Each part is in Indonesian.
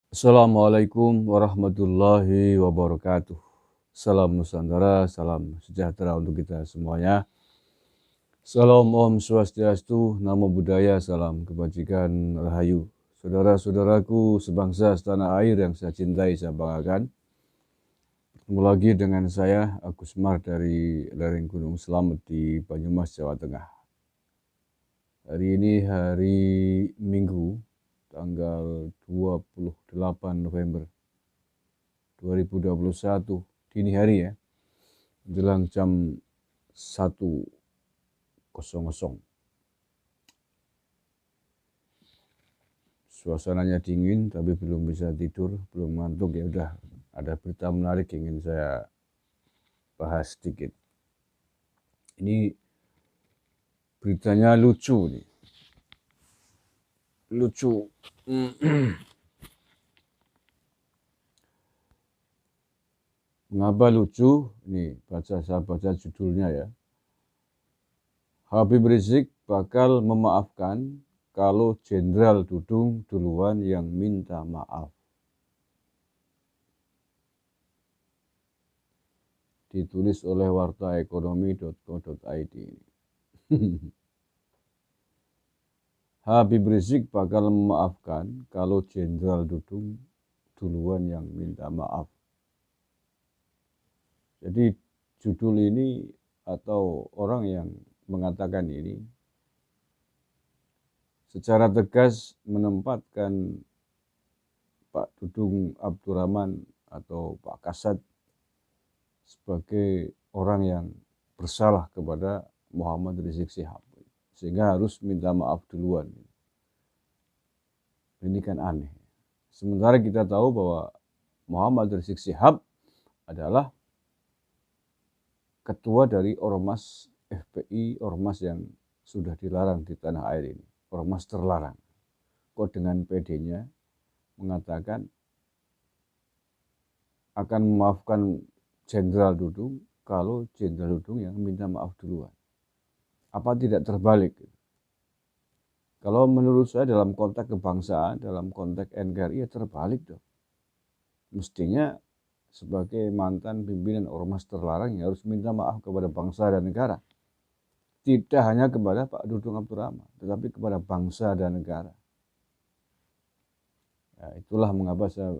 Assalamualaikum warahmatullahi wabarakatuh. Salam Nusantara, salam sejahtera untuk kita semuanya. Salam Om Swastiastu, Namo Buddhaya, salam kebajikan, Rahayu. Saudara-saudaraku sebangsa setanah air yang saya cintai, saya banggakan. Ketemu lagi dengan saya, Agus Mar dari lereng Gunung Slamet di Banyumas, Jawa Tengah. Hari ini hari Minggu, tanggal 28 November 2021, dini hari ya, menjelang jam 1.00. Suasananya dingin tapi belum bisa tidur, belum ngantuk, ya udah ada berita menarik ingin saya bahas sedikit. Ini beritanya lucu nih. Lucu. Mengapa lucu? Nih, saya baca judulnya ya. Habib Rizik bakal memaafkan kalau Jenderal Dudung duluan yang minta maaf. Ditulis oleh wartaekonomi.co.id. Habib Rizik bakal memaafkan kalau Jenderal Dudung duluan yang minta maaf. Jadi judul ini atau orang yang mengatakan ini secara tegas menempatkan Pak Dudung Abdurrahman atau Pak Kasat sebagai orang yang bersalah kepada Muhammad Rizik Syihab, sehingga harus minta maaf duluan. Ini kan aneh. Sementara kita tahu bahwa Muhammad Rizik Syihab adalah ketua dari Ormas FPI, ormas yang sudah dilarang di tanah air ini, ormas terlarang. Kok dengan PD-nya mengatakan akan memaafkan Jenderal Dudung kalau Jenderal Dudung yang minta maaf duluan. Apa tidak terbalik? Kalau menurut saya dalam konteks kebangsaan, dalam konteks NKRI, ya terbalik dong. Mestinya sebagai mantan pimpinan ormas terlarang yang harus minta maaf kepada bangsa dan negara. Tidak hanya kepada Pak Dudung Abdurrahman, tetapi kepada bangsa dan negara. Ya, itulah mengapa saya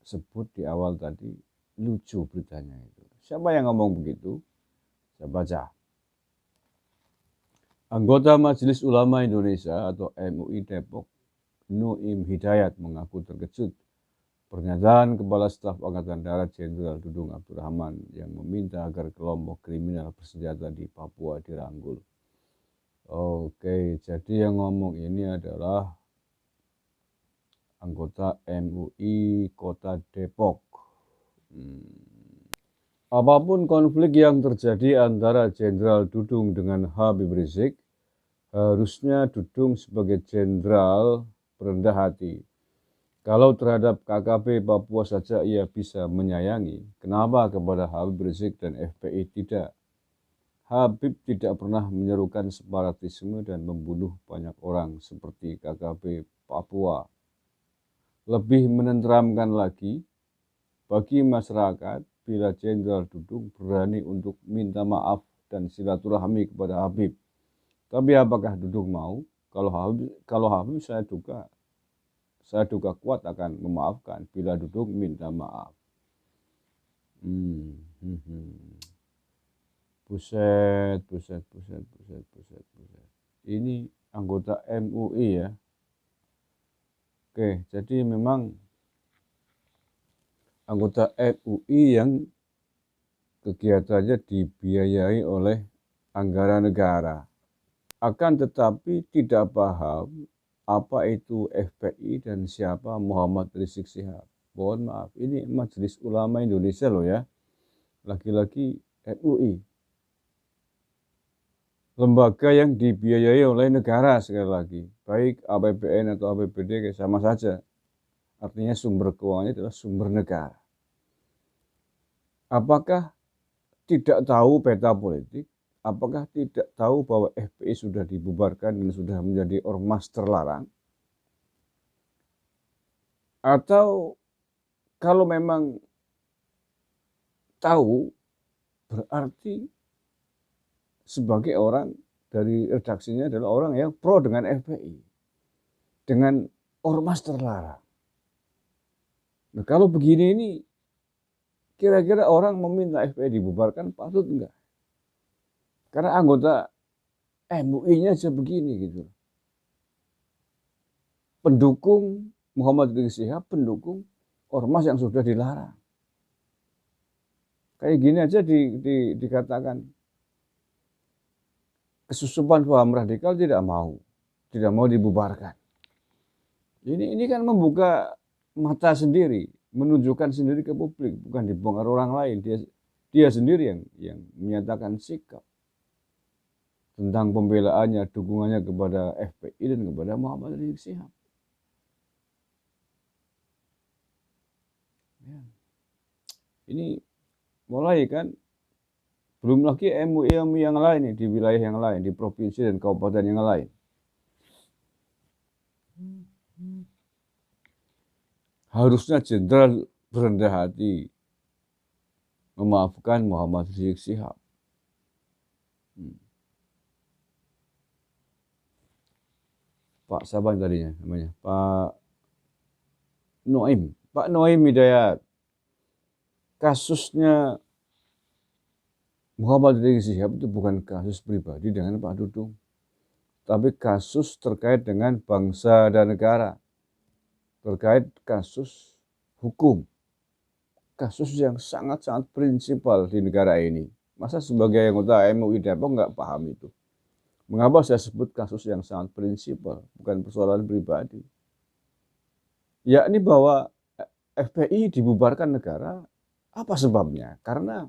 sebut di awal tadi, lucu beritanya itu. Siapa yang ngomong begitu? Saya baca. Anggota Majelis Ulama Indonesia atau MUI Depok, Nuim Hidayat, mengaku terkejut pernyataan Kepala Staf Angkatan Darat Jenderal Dudung Abdurrahman yang meminta agar kelompok kriminal bersenjata di Papua dirangkul. Oke, jadi yang ngomong ini adalah anggota MUI Kota Depok. Apapun konflik yang terjadi antara Jenderal Dudung dengan Habib Rizik, harusnya Dudung sebagai jenderal berendah hati. Kalau terhadap KKP Papua saja ia bisa menyayangi, kenapa kepada Habib Rizik dan FPI tidak? Habib tidak pernah menyerukan separatisme dan membunuh banyak orang seperti KKP Papua. Lebih menenteramkan lagi bagi masyarakat bila Jenderal Dudung berani untuk minta maaf dan silaturahmi kepada Habib. Tapi apakah Dudung mau? Kalau Habib saya duga kuat akan memaafkan bila Dudung minta maaf. Buset. Ini anggota MUI ya. Oke, jadi memang anggota MUI yang kegiatannya dibiayai oleh anggaran negara. Akan tetapi tidak paham apa itu FPI dan siapa Muhammad Rizik Syihab. Mohon maaf, ini Majelis Ulama Indonesia loh ya. Lagi-lagi MUI. Lembaga yang dibiayai oleh negara sekali lagi. Baik APBN atau APBD sama saja. Artinya sumber keuangannya adalah sumber negara. Apakah tidak tahu peta politik? Apakah tidak tahu bahwa FPI sudah dibubarkan dan sudah menjadi ormas terlarang? Atau kalau memang tahu, berarti sebagai orang dari redaksinya adalah orang yang pro dengan FPI, dengan ormas terlarang. Nah, kalau begini ini, kira-kira orang meminta FPI dibubarkan patut enggak? Karena anggota MUI-nya aja begini gitu. Pendukung Muhammad Rizik Syihab, pendukung ormas yang sudah dilarang. Kayak gini aja dikatakan kesusupan paham radikal tidak mau dibubarkan. Ini kan membuka mata sendiri, menunjukkan sendiri ke publik, bukan dibongkar orang lain. Dia sendiri yang menyatakan sikap tentang pembelaannya, dukungannya kepada FPI dan kepada Muhammad Rizik Syihab. Ya. Ini mulai kan, belum lagi MUI yang lain di wilayah yang lain, di provinsi dan kabupaten yang lain. Harusnya jenderal berendah hati memaafkan Muhammad Rizik Syihab. Pak siapa tadinya namanya? Pak Noim Hidayat. Kasusnya Muhammad Rizik Syihab itu bukan kasus pribadi dengan Pak Dudung, tapi kasus terkait dengan bangsa dan negara, terkait kasus hukum, kasus yang sangat-sangat prinsipal di negara ini. Masa sebagai anggota MUI Depok nggak paham itu? Mengapa saya sebut kasus yang sangat prinsipal, bukan persoalan pribadi? Yakni bahwa FPI dibubarkan negara, apa sebabnya? Karena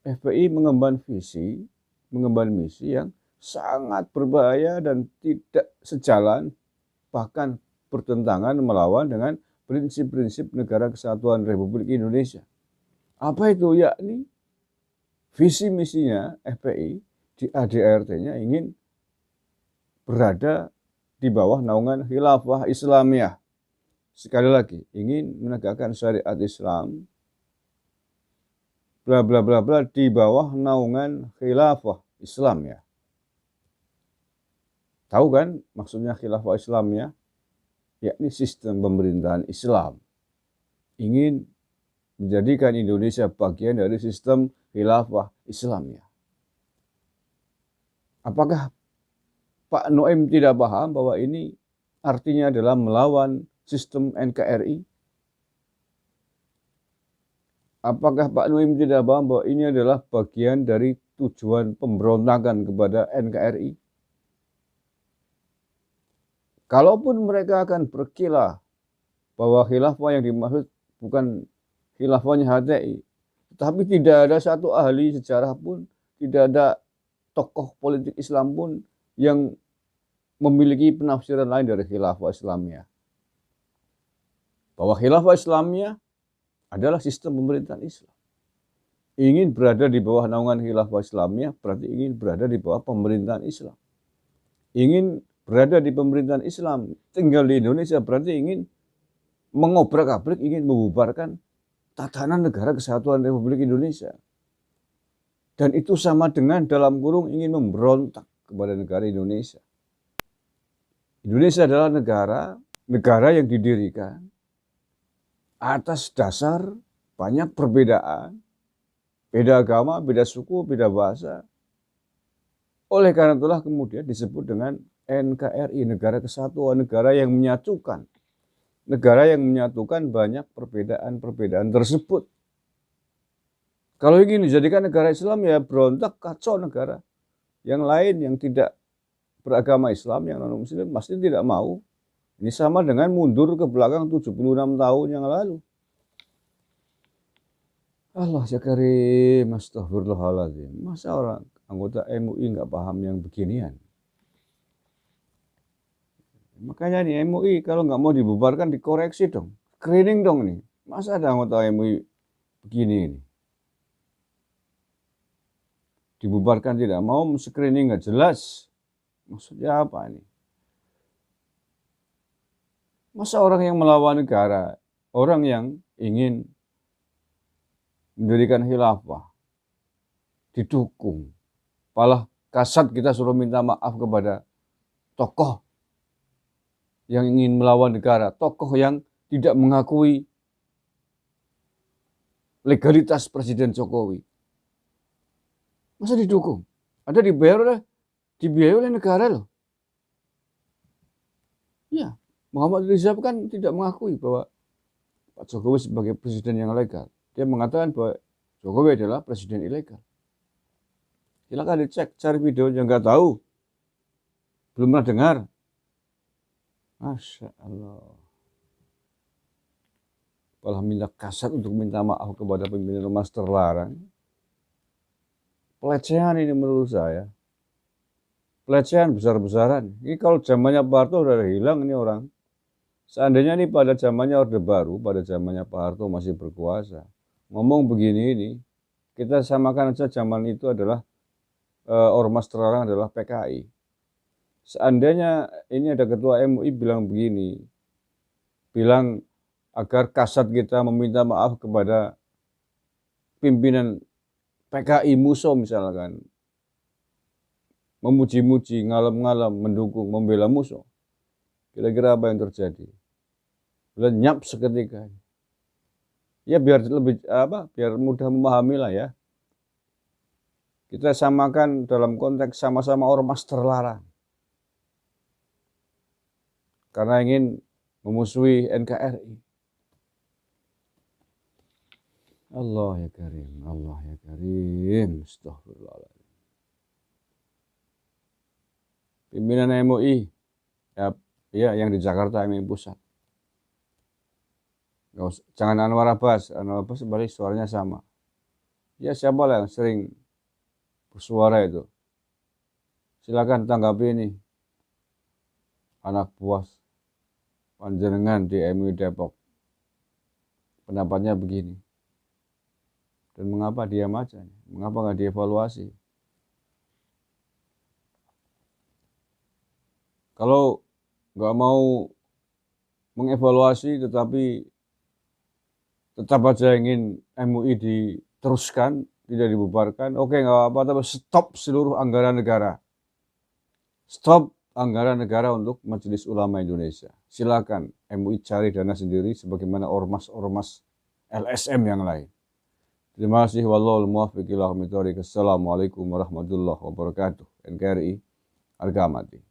FPI mengemban misi yang sangat berbahaya dan tidak sejalan, bahkan bertentangan melawan dengan prinsip-prinsip Negara Kesatuan Republik Indonesia. Apa itu? Yakni visi misinya FPI di ADART-nya ingin berada di bawah naungan khilafah Islamiyah. Sekali lagi, ingin menegakkan syariat Islam, bla bla bla bla, di bawah naungan khilafah Islam ya. Tahu kan maksudnya khilafah Islam ya? Yakni sistem pemerintahan Islam. Ingin menjadikan Indonesia bagian dari sistem khilafah Islam ya. Apakah Pak Noim tidak paham bahwa ini artinya adalah melawan sistem NKRI? Apakah Pak Noim tidak paham bahwa ini adalah bagian dari tujuan pemberontakan kepada NKRI? Kalaupun mereka akan berkilah bahwa khilafah yang dimaksud bukan khilafahnya HTI, tetapi tidak ada satu ahli sejarah pun, tidak ada tokoh politik Islam pun yang memiliki penafsiran lain dari khilafah Islamiyah. Bahwa khilafah Islamiyah adalah sistem pemerintahan Islam. Ingin berada di bawah naungan khilafah Islamiyah berarti ingin berada di bawah pemerintahan Islam. Ingin berada di pemerintahan Islam, tinggal di Indonesia berarti ingin mengobrak-abrik, ingin membubarkan tatanan Negara Kesatuan Republik Indonesia. Dan itu sama dengan dalam kurung ingin memberontak kepada negara Indonesia. Indonesia adalah negara yang didirikan atas dasar banyak perbedaan, beda agama, beda suku, beda bahasa. Oleh karena itulah kemudian disebut dengan NKRI, Negara Kesatuan, negara yang menyatukan. Negara yang menyatukan banyak perbedaan-perbedaan tersebut. Kalau ingin dijadikan negara Islam ya berontak, kacau negara. Yang lain yang tidak beragama Islam, yang non-muslim pasti tidak mau. Ini sama dengan mundur ke belakang 76 tahun yang lalu. Allah ya karim, astagfirullahaladzim. Masa orang anggota MUI nggak paham yang beginian? Makanya nih MUI kalau nggak mau dibubarkan dikoreksi dong. Screening dong nih. Masa ada anggota MUI begini ini? Dibubarkan tidak mau, screening nggak jelas. Maksudnya apa ini? Masa orang yang melawan negara, orang yang ingin mendirikan khilafah, didukung, malah kasat kita suruh minta maaf kepada tokoh yang ingin melawan negara, tokoh yang tidak mengakui legalitas Presiden Jokowi. Masa didukung? Ada dibiayai oleh negara loh. Ya, Muhammad Rizal kan tidak mengakui bahwa Pak Jokowi sebagai presiden yang legal. Dia mengatakan bahwa Jokowi adalah presiden ilegal. Silakan dicek, cari videonya, nggak tahu. Belum pernah dengar. Masya Allah. Malah minta kasat untuk minta maaf kepada pimpinan ormas terlarang. Pelecehan ini menurut saya. Pelecehan besar-besaran. Ini kalau zamannya Pak Harto udah hilang ini orang. Seandainya ini pada zamannya Orde Baru, pada zamannya Pak Harto masih berkuasa. Ngomong begini ini, kita samakan aja zaman itu adalah ormas terlarang adalah PKI. Seandainya ini ada ketua MUI bilang begini, bilang agar kasat kita meminta maaf kepada pimpinan PKI musuh misalkan, memuji-muji, ngalem-ngalem, mendukung, membela musuh. Kira-kira apa yang terjadi? Lenyap seketika. Ya biar lebih biar mudah memahami lah ya. Kita samakan dalam konteks sama-sama ormas terlarang. Karena ingin memusuhi NKRI. Allah ya Karim, Allah ya Karim. Astagfirullahaladzim. Pimpinan MUI, ya yang di Jakarta MUI Pusat. Jangan Anwar Abbas balik suaranya sama. Ya siapa lah yang sering bersuara itu. Silakan tanggapi ini. Anak buah panjenengan di MUI Depok. Pendapatnya begini. Dan mengapa diam aja? Mengapa nggak dievaluasi? Kalau nggak mau mengevaluasi tetapi tetap aja ingin MUI diteruskan, tidak dibubarkan, oke nggak apa-apa, tapi stop seluruh anggaran negara. Stop anggaran negara untuk Majelis Ulama Indonesia. Silakan MUI cari dana sendiri sebagaimana ormas-ormas LSM yang lain. Terima kasih. Wallahul muwaffiq ila aqwamit thoriq. Assalamualaikum warahmatullahi wabarakatuh. NKRI harga mati.